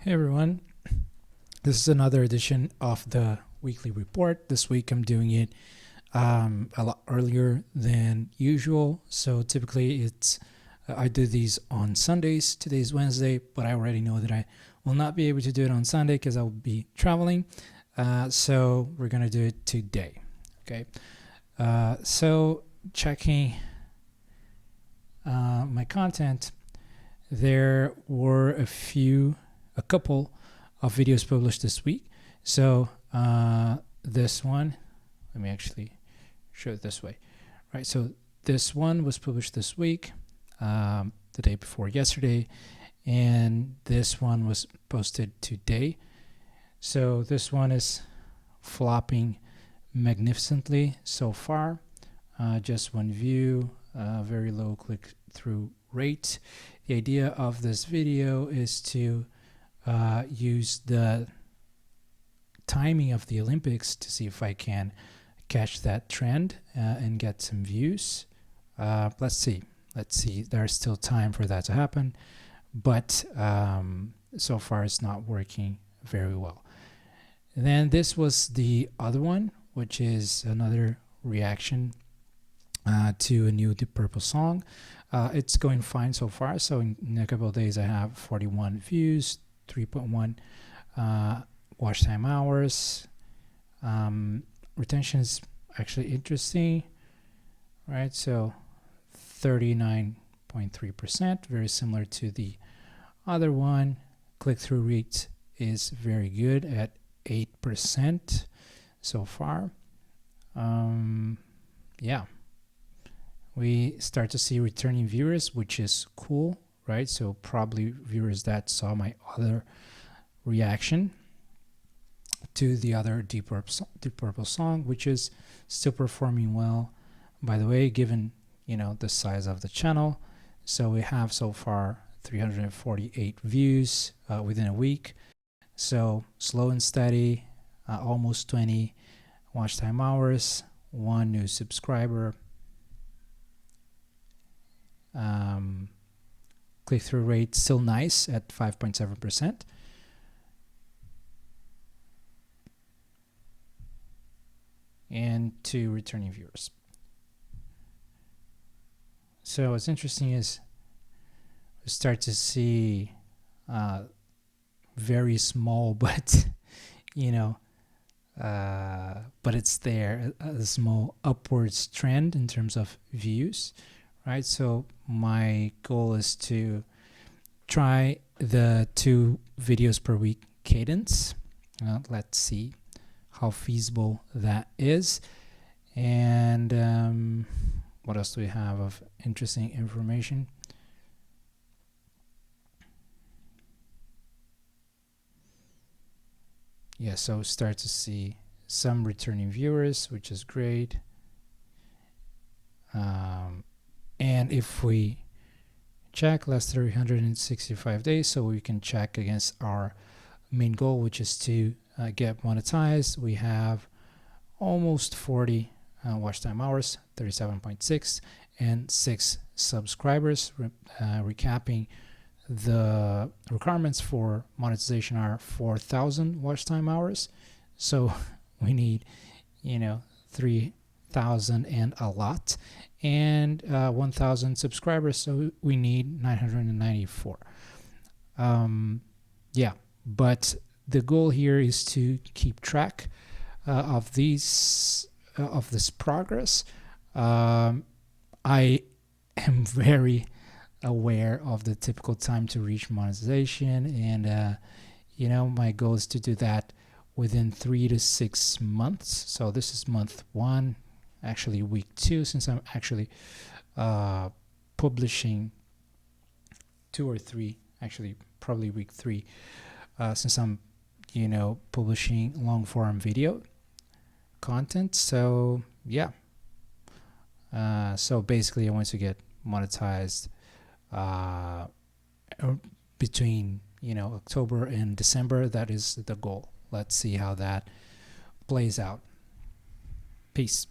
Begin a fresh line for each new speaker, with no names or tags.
Hey everyone, this is another edition of the weekly report. This week I'm doing it a lot earlier than usual. So typically I do these on Sundays. Today's Wednesday, but I already know that I will not be able to do it on Sunday because I will be traveling. So we're gonna do it today. Okay. So checking my content, there were a couple of videos published this week. So this one, let me actually show it this way. Right, so this one was published this week, the day before yesterday, and this one was posted today. So this one is flopping magnificently so far. Just one view, very low click-through rate. The idea of this video is to use the timing of the Olympics to see if I can catch that trend and get some views. Let's see. There's still time for that to happen, but so far it's not working very well. And then this was the other one, which is another reaction to a new Deep Purple song. It's going fine so far. So in a couple of days I have 41 views, 3.1 watch time hours. Retention is actually interesting, right? So 39.3%, very similar to the other one. Click-through rate is very good at 8% so far. Yeah, we start to see returning viewers, which is cool, right? So probably viewers that saw my other reaction to the other Deep Purple song, which is still performing well, by the way, given the size of the channel. So we have so far 348 views within a week. So slow and steady, almost 20 watch time hours, 1 new subscriber. Click-through rate still nice at 5.7%. And 2 returning viewers. So what's interesting is we start to see very small, but but it's there, a small upwards trend in terms of views, right? So my goal is to try the 2 videos per week cadence. Let's see how feasible that is. And what else do we have of interesting information? Yeah, so start to see some returning viewers, which is great. And if we check last 365 days, so we can check against our main goal, which is to get monetized, we have almost 40 watch time hours, 37.6, and 6 subscribers. Recapping, the requirements for monetization are 4,000 watch time hours, so we need 3,000 and a lot, and 1,000 subscribers, so we need 994. Yeah, but the goal here is to keep track of this progress. I am very aware of the typical time to reach monetization, and my goal is to do that within 3 to 6 months. So this is month 1, actually week 2, since I'm actually publishing 2 or 3, actually probably week 3, since I'm publishing long form video content. So yeah, so basically I want to get monetized between October and December. That is the goal. Let's see how that plays out. Peace.